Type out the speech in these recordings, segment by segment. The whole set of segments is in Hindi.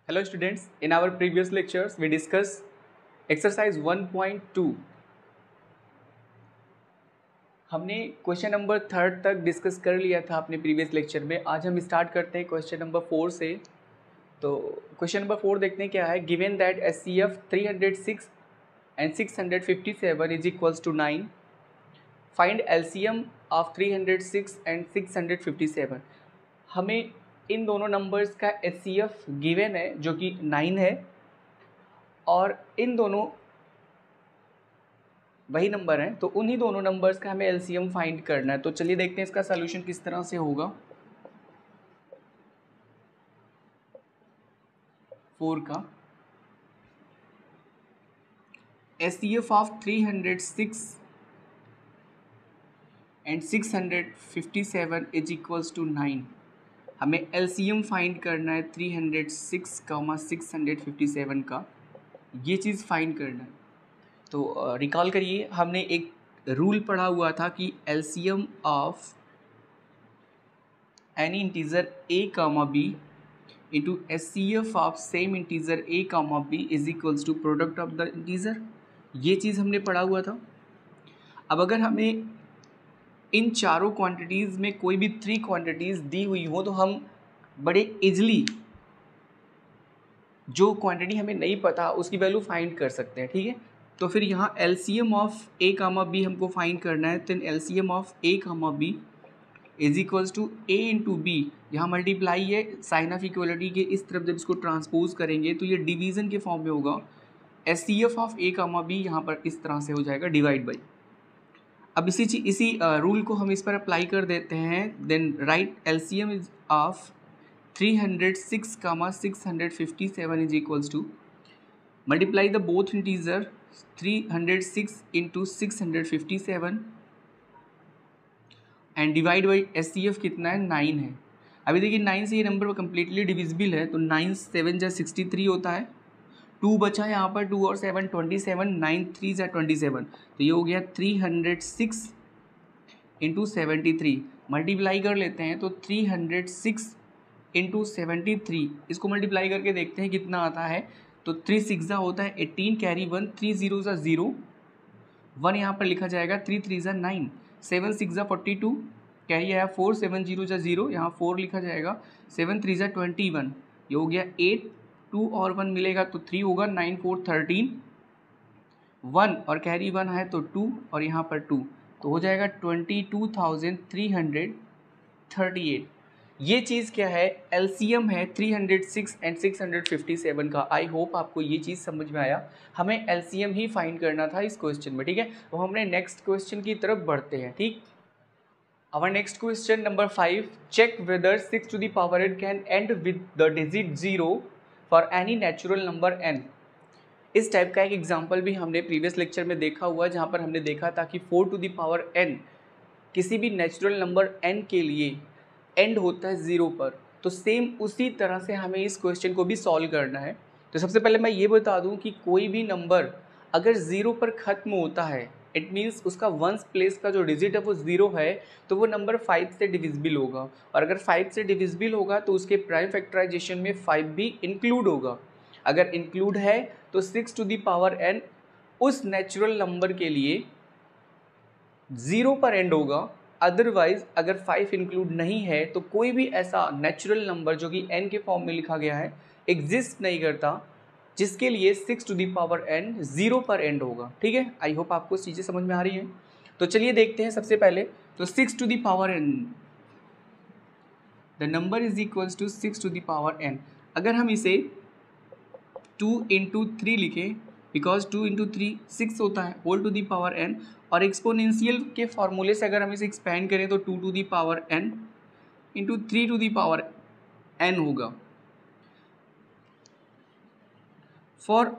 Hello students, in our previous lectures we discussed exercise 1.2. हमने क्वेश्चन नंबर 3 तक डिस्कस कर लिया था अपने प्रीवियस लेक्चर में। आज हम स्टार्ट करते हैं क्वेश्चन नंबर 4 से। तो क्वेश्चन नंबर 4 देखते हैं क्या है। Given that SCF 306 and 657 is equals to 9. Find LCM of 306 and 657. हमें इन दोनों नंबर्स का SCF गिवन है जो कि 9 है और इन दोनों वही नंबर हैं, तो उन्हीं दोनों नंबर्स का हमें एलसीएम फाइंड करना है। तो चलिए देखते हैं इसका सॉल्यूशन किस तरह से होगा। 4 का SCF of 306 and 657 is equals to 9। हमें एलसीएम फाइंड करना है 306, 657 का, ये चीज़ फाइंड करना है। तो रिकॉल करिए, हमने एक रूल पढ़ा हुआ था कि LCM of any integer a comma b into SCF of same integer a comma b is equals to product of the integer. ये चीज़ हमने पढ़ा हुआ था। अब अगर हमें इन चारों क्वांटिटीज़ में कोई भी 3 क्वांटिटीज़ दी हुई हो तो हम बड़े इजली जो क्वांटिटी हमें नहीं पता उसकी वैल्यू फाइंड कर सकते हैं। ठीक है, तो फिर यहाँ LCM of a comma b हमको फाइंड करना है। तो LCM of a comma b is equals to a into b. यहाँ मल्टीप्लाई है, साइन ऑफ इक्वलिटी के इस तरफ जब इसको ट्रांसपोज करेंगे तो ये डिवीजन के फॉर्म में होगा। SCF of a comma b यहाँ पर इस तरह से हो जाएगा डिवाइड बाई। अब इसी रूल को हम इस पर अप्लाई कर देते हैं। Then write LCM is of 306 comma 657 is equals to multiply the both integer 306 into 657 and divide by SCF कितना है, 9 है। अभी देखिए 9 से ये नंबर कम्प्लीटली डिविजिबल है, तो 9 7 जा 63 होता है। 2 बचा यहाँ पर, 2 और 7 27, 9 3 जा 27, तो ये हो गया 306 इंटू 73। मल्टीप्लाई कर लेते हैं तो 306 इंटू 73, इसको मल्टीप्लाई करके देखते हैं कितना आता है। तो 3 6 जा होता है 18, कैरी 1, 3 0 जा 0, 1 यहाँ पर लिखा जाएगा, 3 3 जा 9, 7 6 जा 42, कैरी आया 4, 7 0 जा 0, यहाँ 4 लिखा जाएगा, 7 3 जा 21, ये हो गया 8, 2 और 1 मिलेगा तो 3 होगा, 9 4 13, 1 और कैरी 1 है तो 2 और यहाँ पर 2, तो हो जाएगा 22,338। ये चीज़ क्या है, एलसीएम है 306 एंड 657 का। आई होप आपको ये चीज़ समझ में आया। हमें एलसीएम ही फाइंड करना था इस क्वेश्चन में। ठीक है, तो हमने नेक्स्ट क्वेश्चन की तरफ बढ़ते हैं। ठीक, our next question number 5, check whether 6 to the power n can end with the digit 0 for any natural number n। इस टाइप का एक एग्जाम्पल भी हमने प्रीवियस लेक्चर में देखा हुआ, जहाँ पर हमने देखा था कि 4 to the power n किसी भी नेचुरल नंबर n के लिए एंड होता है 0 पर। तो सेम उसी तरह से हमें इस क्वेश्चन को भी सॉल्व करना है। तो सबसे पहले मैं ये बता दूं कि कोई भी नंबर अगर 0 पर ख़त्म होता है, इट मीन्स उसका वंस प्लेस का जो डिजिट है वो 0 है, तो वो नंबर 5 से डिविजिबल होगा। और अगर 5 से डिविजिबल होगा तो उसके प्राइम फैक्टराइजेशन में 5 भी इंक्लूड होगा। अगर इंक्लूड है तो 6 टू द पावर n उस नेचुरल नंबर के लिए 0 पर एंड होगा। अदरवाइज अगर 5 इंक्लूड नहीं है तो कोई भी ऐसा नेचुरल नंबर जो कि n के फॉर्म में लिखा गया है एग्जिस्ट नहीं करता, जिसके लिए 6 टू द पावर n 0 पर एंड होगा। ठीक है, आई होप आपको चीज़ें समझ में आ रही हैं। तो चलिए देखते हैं सबसे पहले। तो 6 to the power n, the number is equals to 6 to the power n। अगर हम इसे 2 इंटू 3 लिखें, बिकॉज 2 इंटू 3 6 होता है, whole to the power n, और एक्सपोनेंशियल के फॉर्मूले से अगर हम इसे एक्सपेंड करें तो 2 to the power n into 3 to the power n होगा। For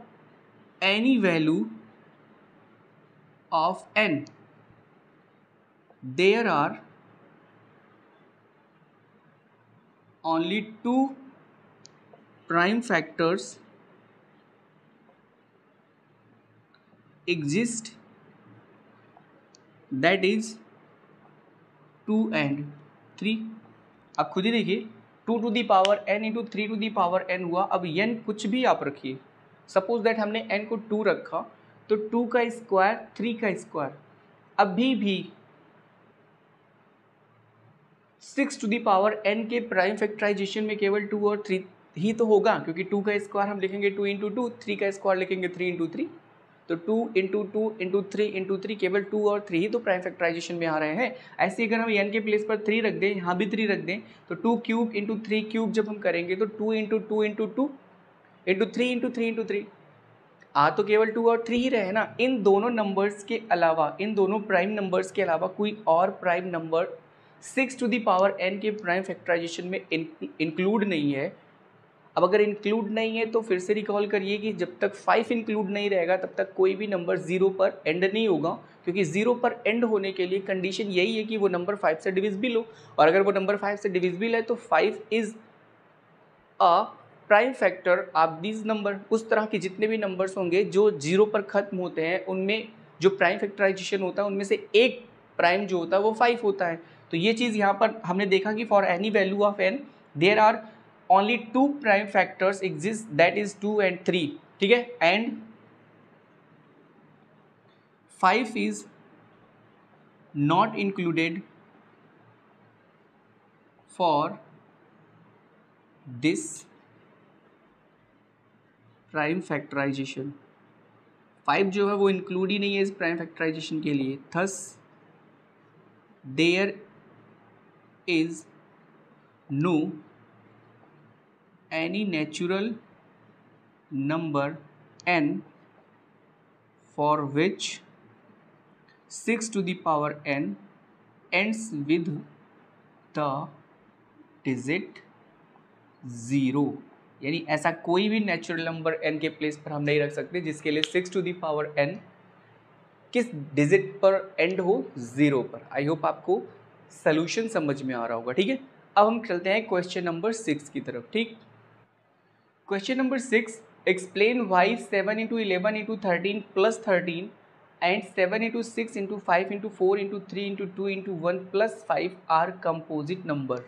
any value of n there are only 2 prime factors exist, that is 2 and 3। आप खुद ही देखिए, 2 to the power n into 3 to the power n हुआ। अब n कुछ भी आप रखिए, सपोज दैट हमने n को 2 रखा, तो 2 का स्क्वायर 3 का स्क्वायर, अभी भी 6 टू दी पावर n के प्राइम फैक्टराइजेशन में केवल 2 और 3 ही तो होगा, क्योंकि 2 का स्क्वायर हम लिखेंगे 2 इंटू 2, 3 का स्क्वायर लिखेंगे 3 इंटू 3, तो 2 इंटू 2 इंटू 3 इंटू 3, केवल 2 और 3 ही तो प्राइम फैक्टराइजेशन में आ रहे हैं। ऐसे अगर हम n के प्लेस पर 3 रख दें, यहाँ भी 3 रख दें, तो 2 क्यूब इंटू 3 क्यूब जब हम करेंगे तो 2 into 2 into 2 into 3 into 3 into 3, आ तो केवल 2 और 3 ही रहे ना। इन दोनों नंबर्स के अलावा, इन दोनों प्राइम नंबर्स के अलावा कोई और prime number 6 to the power n के प्राइम फैक्टराइजेशन में इंक्लूड नहीं है। अब अगर इंक्लूड नहीं है तो फिर से रिकॉल करिए कि जब तक 5 इंक्लूड नहीं रहेगा तब तक कोई भी नंबर 0 पर एंड नहीं होगा, क्योंकि 0 पर एंड होने के लिए कंडीशन यही है कि वो नंबर 5 से डिविजिबल हो, और अगर वो नंबर 5 से डिविजिबल है तो 5 is a prime factor of this number. उस तरह के जितने भी नंबर्स होंगे जो 0 पर खत्म होते हैं, उनमें जो प्राइम फैक्टराइजेशन होता है उनमें से एक प्राइम जो होता है वो 5 होता है। तो ये चीज़ यहाँ पर हमने देखा कि for any value of n there are only 2 prime factors exist, that is 2 and 3, ठीक है, and 5 is not included for this prime factorization। 5 जो है वो इंक्लूड ही नहीं है इस प्राइम फैक्टराइजेशन के लिए, thus there is no any natural number n for which 6 to the power n ends with the digit 0। यानी ऐसा कोई भी नेचुरल नंबर n के प्लेस पर हम नहीं रख सकते जिसके लिए 6 टू दी पावर n किस डिजिट पर एंड हो, 0 पर। आई होप आपको सोल्यूशन समझ में आ रहा होगा, ठीक है। अब हम चलते हैं क्वेश्चन नंबर 6 की तरफ, ठीक। Question number 6, explain why 7 into 11 into 13 plus 13 and 7 into 6 into 5 into 4 into 3 into 2 into 1 plus 5 are composite number.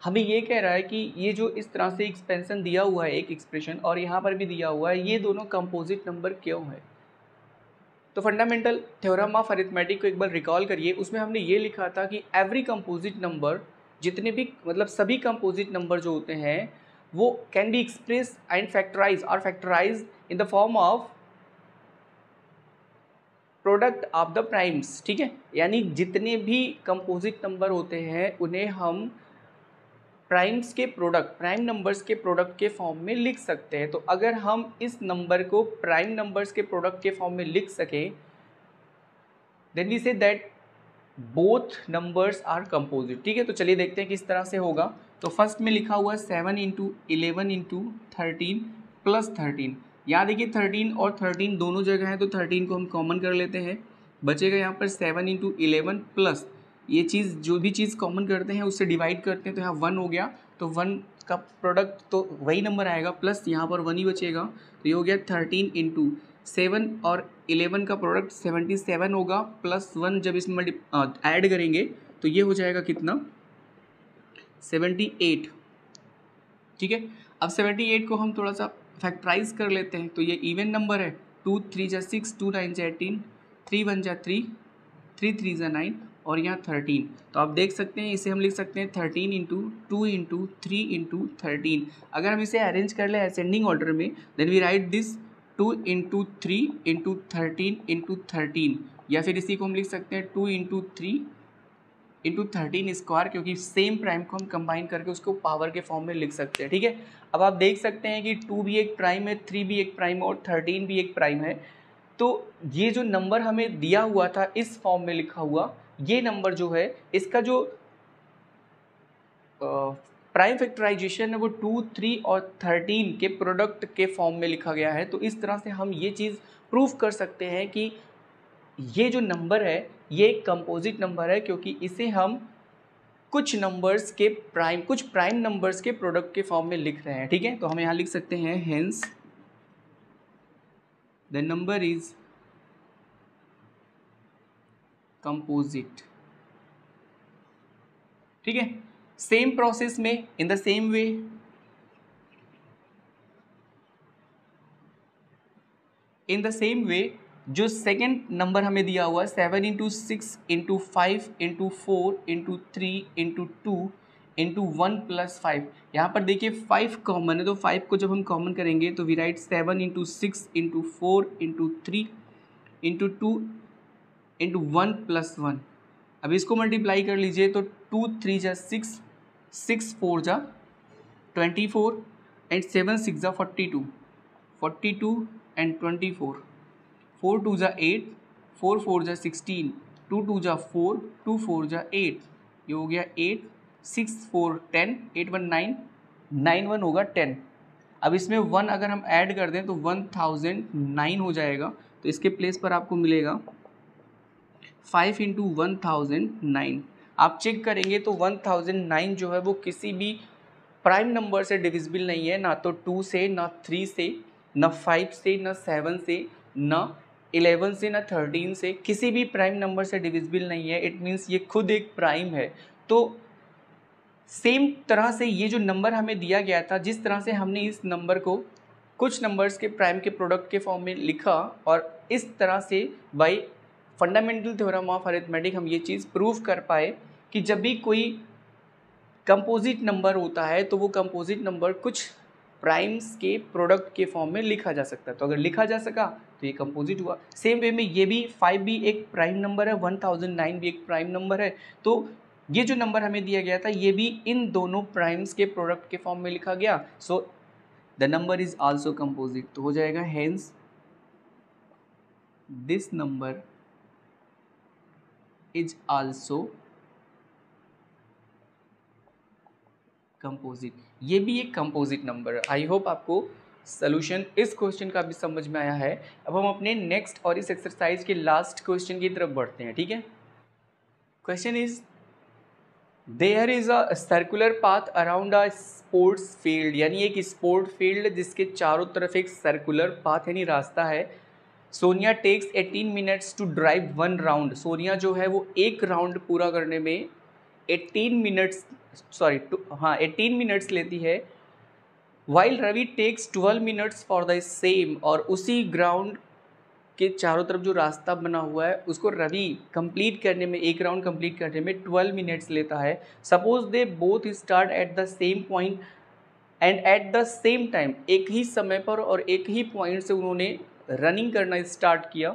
हमें ये कह रहा है कि ये जो इस तरह से एक्सपेंशन दिया हुआ है एक एक्सप्रेशन, और यहाँ पर भी दिया हुआ है, ये दोनों कंपोजिट नंबर क्यों है। तो फंडामेंटल थ्योरम ऑफ अरिथमेटिक को एक बार रिकॉल करिए। उसमें हमने ये लिखा था कि एवरी कंपोजिट नंबर, जितने भी मतलब सभी कंपोजिट नंबर जो होते हैं वो can be express and factorise और factorise in the form of product of the primes, ठीक है। यानी जितने भी कंपोजिट नंबर होते हैं उन्हें हम प्राइम्स के प्रोडक्ट, प्राइम नंबर्स के प्रोडक्ट के फॉर्म में लिख सकते हैं। तो अगर हम इस नंबर को प्राइम नंबर्स के प्रोडक्ट के फॉर्म में लिख सकें, then we say that both numbers are composite, ठीक है। तो चलिए देखते हैं किस तरह से होगा। तो फर्स्ट में लिखा हुआ है 7 इंटू 11 इंटू 13 प्लस 13। यहाँ देखिए 13 और 13 दोनों जगह है, तो 13 को हम कॉमन कर लेते हैं, बचेगा यहाँ पर 7 इंटू 11 प्लस ये चीज़, जो भी चीज़ कॉमन करते हैं उससे डिवाइड करते हैं, तो यहाँ 1 हो गया, तो 1 का प्रोडक्ट तो वही नंबर आएगा, प्लस यहाँ पर 1 ही बचेगा, तो ये हो गया 13 इंटू 7 और 11 का प्रोडक्ट 77 होगा, प्लस 1 जब इसमें ऐड करेंगे तो ये हो जाएगा कितना, 78, ठीक है। अब 78 को हम थोड़ा सा फैक्टराइज कर लेते हैं, तो ये इवन नंबर है, 2 3 जा 6, 2 9 जा 18, 3 1 जा 3, 3 3 जा 9 और यहाँ 13। तो आप देख सकते हैं इसे हम लिख सकते हैं 13 इंटू 2 इंटू 3 इंटू 13। अगर हम इसे अरेंज कर ले असेंडिंग ऑर्डर में, then we write this 2 into 3 into 13 into 13, या फिर इसी को हम लिख सकते हैं 2 इंटू 3 इंटू 13 स्क्वायर, क्योंकि सेम प्राइम को हम कंबाइन करके उसको पावर के फॉर्म में लिख सकते हैं, ठीक है। अब आप देख सकते हैं कि 2 भी एक प्राइम है, 3 भी एक प्राइम है और 13 भी एक प्राइम है। तो ये जो नंबर हमें दिया हुआ था इस फॉर्म में लिखा हुआ, ये नंबर जो है इसका जो प्राइम फैक्टराइजेशन है वो 2 3 और 13 के प्रोडक्ट के फॉर्म में लिखा गया है। तो इस तरह से हम ये चीज़ प्रूफ कर सकते हैं कि ये जो नंबर है ये एक कंपोजिट नंबर है, क्योंकि इसे हम कुछ नंबर्स के प्राइम, कुछ प्राइम नंबर्स के प्रोडक्ट के फॉर्म में लिख रहे हैं, ठीक है। तो हम यहाँ लिख सकते हैं hence the number is composite, ठीक है। सेम प्रोसेस में इन द सेम वे जो सेकेंड नंबर हमें दिया हुआ है 7 into 6 into 5 into 4 into 3 into 2 into 1 plus 5, यहाँ पर देखिए 5 कॉमन है, तो 5 को जब हम कॉमन करेंगे तो we write 7 into 6 into 4 into 3 into 2 into 1 plus 1। अब इसको मल्टीप्लाई कर लीजिए तो 2 3 जा 6, 6 4 जा 24 एंड 7 6 जा 42, 42 एंड 24, 4 2 जा 8, 4 4 जा 16, 2 2 जा 4, 2 4 जा 8, ये हो गया 8, 6 4 10, 8 1 9, 9 1 होगा 10। अब इसमें 1 अगर हम ऐड कर दें तो 1009 हो जाएगा, तो इसके प्लेस पर आपको मिलेगा 5 इंटू 1009। आप चेक करेंगे तो 1009 जो है वो किसी भी प्राइम नंबर से डिविजिबल नहीं है, ना तो 2 से, ना 3 से, ना 5 से, ना 7 से, ना 11 से, ना 13 से, किसी भी प्राइम नंबर से डिविजिबल नहीं है। इट मीन्स ये खुद एक प्राइम है। तो सेम तरह से ये जो नंबर हमें दिया गया था, जिस तरह से हमने इस नंबर को कुछ नंबर्स के प्राइम के प्रोडक्ट के फॉर्म में लिखा, और इस तरह से bye fundamental theorem of arithmetic हम ये चीज़ प्रूव कर पाए कि जब भी कोई कंपोजिट नंबर होता है तो वो कंपोजिट नंबर कुछ प्राइम्स के प्रोडक्ट के फॉर्म में लिखा जा सकता है। तो अगर लिखा जा सका तो ये कंपोजिट हुआ। सेम वे में ये भी 5 भी एक प्राइम नंबर है, 1009 भी एक प्राइम नंबर है। तो ये जो नंबर हमें दिया गया था ये भी इन दोनों प्राइम्स के प्रोडक्ट के फॉर्म में लिखा गया। So the number is also composite. तो हो जाएगा hence this number is also composite. ये भी एक कंपोजिट नंबर है। आई होप आपको सोल्यूशन इस क्वेश्चन का भी समझ में आया है। अब हम अपने नेक्स्ट और इस एक्सरसाइज के लास्ट क्वेश्चन की तरफ बढ़ते हैं। ठीक है, question is there is a circular path around a sports field, यानी एक स्पोर्ट फील्ड जिसके चारों तरफ एक सर्कुलर पाथ यानी रास्ता है। Sonia takes 18 minutes to drive 1 round. Sonia जो है वो एक राउंड पूरा करने में 18 मिनट्स लेती है। While Ravi takes 12 minutes for the same, और उसी ग्राउंड के चारों तरफ जो रास्ता बना हुआ है उसको रवि कंप्लीट करने में, एक राउंड कंप्लीट करने में 12 मिनट्स लेता है। Suppose they both start at the same point and at the same time, एक ही समय पर और एक ही पॉइंट से उन्होंने रनिंग करना स्टार्ट किया,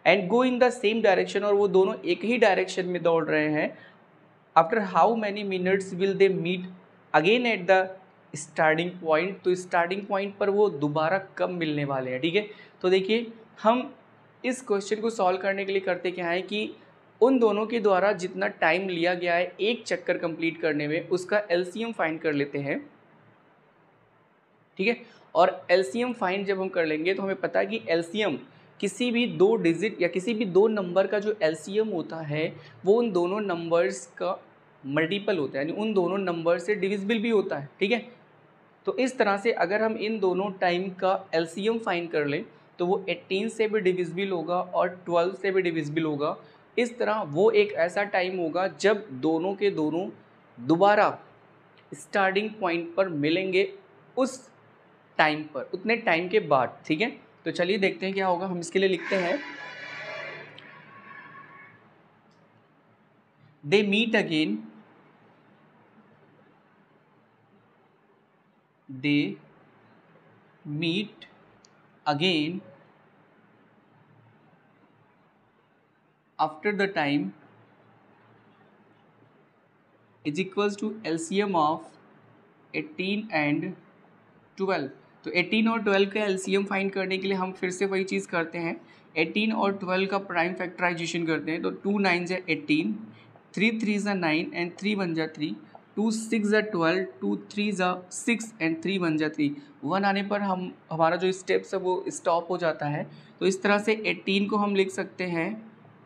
and go in the same direction, और वो दोनों एक ही डायरेक्शन में दौड़ रहे हैं। After how many minutes will they meet again at the starting point. तो स्टार्टिंग पॉइंट पर वो दोबारा कब मिलने वाले हैं। ठीक है, तो देखिए हम इस क्वेश्चन को सॉल्व करने के लिए करते क्या है कि उन दोनों के द्वारा जितना टाइम लिया गया है एक चक्कर कंप्लीट करने में, उसका एलसीएम फाइंड कर लेते हैं। ठीक है, और एलसीएम फाइंड जब हम कर लेंगे तो हमें पता है कि एलसीएम किसी भी 2 डिजिट या किसी भी 2 नंबर का जो एलसीएम होता है वो उन दोनों नंबर्स का मल्टीपल होता है, यानी उन दोनों नंबर से डिविजिबल भी होता है। ठीक है, तो इस तरह से अगर हम इन दोनों टाइम का एलसीएम फाइंड कर लें तो वो 18 से भी डिविजिबल होगा और 12 से भी डिविजिबल होगा। इस तरह वो एक ऐसा टाइम होगा जब दोनों के दोनों दोबारा स्टार्टिंग पॉइंट पर मिलेंगे उस टाइम पर, उतने टाइम के बाद। ठीक है, तो चलिए देखते हैं क्या होगा। हम इसके लिए लिखते हैं they meet again, they meet again after the time is equals to LCM of 18 and 12। तो 18 और 12 का LCM फाइंड करने के लिए हम फिर से वही चीज़ करते हैं, 18 और 12 का प्राइम फैक्टराइजेशन करते हैं। तो 2 9 जा 18, 3 3 जा 9 एंड 3 1 जा 3, 2 6 जा 12, 2 3 जा 6 एंड 3 1 जा 3। 1 आने पर हमारा जो स्टेप्स है वो स्टॉप हो जाता है। तो इस तरह से 18 को हम लिख सकते हैं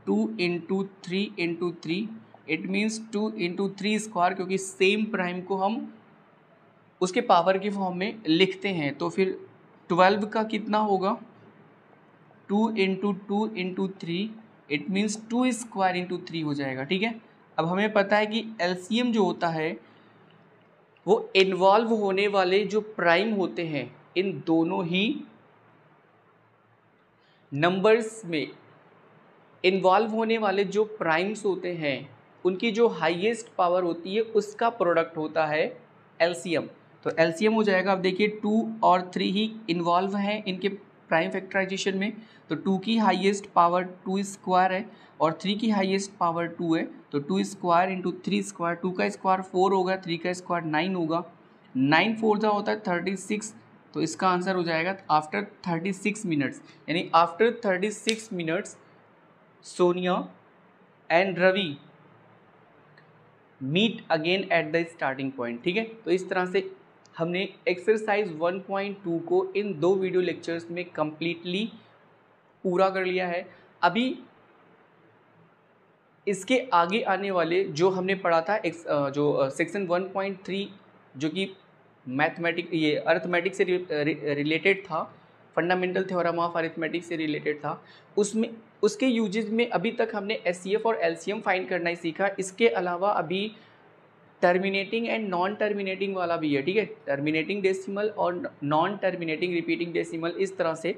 2 into 3 into 3, it means 2 into 3 square, क्योंकि सेम प्राइम को हम उसके पावर के फॉर्म में लिखते हैं। तो फिर 12 का कितना होगा 2 into 2 into 3, it means 2 square into 3 हो जाएगा। ठीक है, अब हमें पता है कि एलसीएम जो होता है वो इन्वॉल्व होने वाले जो प्राइम होते हैं इन दोनों ही नंबर्स में, इन्वॉल्व होने वाले जो प्राइम्स होते हैं उनकी जो हाईएस्ट पावर होती है उसका प्रोडक्ट होता है एलसीएम। तो एलसीएम हो जाएगा, अब देखिए 2 और 3 ही इन्वॉल्व हैं इनके प्राइम फैक्टराइजेशन में, तो 2 की हाईएस्ट पावर 2 स्क्वायर है और 3 की हाईएस्ट पावर 2 है, तो 2 स्क्वायर इंटू 3 स्क्वायर, 2 का स्क्वायर 4 होगा, 3 का स्क्वायर 9 होगा, 9 4 जा होता है 36, तो इसका आंसर हो जाएगा आफ्टर 36 मिनट्स, यानी after 36 minutes Sonia and Ravi meet again at the starting point. ठीक है, तो इस तरह से हमने एक्सरसाइज 1.2 को इन 2 वीडियो लेक्चर्स में कंप्लीटली पूरा कर लिया है। अभी इसके आगे आने वाले जो हमने पढ़ा था जो सेक्शन 1.3 जो कि ये अरिथमेटिक से रिलेटेड था, फंडामेंटल थ्योरम ऑफ अरिथमेटिक से रिलेटेड था, उसमें उसके यूजेस में अभी तक हमने एचसीएफ और एलसीएम फाइंड करना ही सीखा। इसके अलावा अभी टर्मिनेटिंग एंड नॉन टर्मिनेटिंग वाला भी है। ठीक है, टर्मिनेटिंग डेसिमल और नॉन टर्मिनेटिंग रिपीटिंग डेसिमल, इस तरह से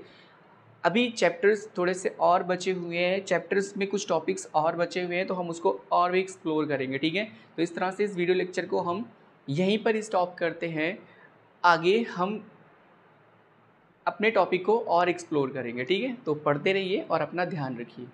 अभी चैप्टर्स थोड़े से और बचे हुए हैं, चैप्टर्स में कुछ टॉपिक्स और बचे हुए हैं, तो हम उसको और भी एक्सप्लोर करेंगे। ठीक है, तो इस तरह से इस वीडियो लेक्चर को हम यहीं पर स्टॉप करते हैं, आगे हम अपने टॉपिक को और एक्सप्लोर करेंगे। ठीक है, तो पढ़ते रहिए और अपना ध्यान रखिए।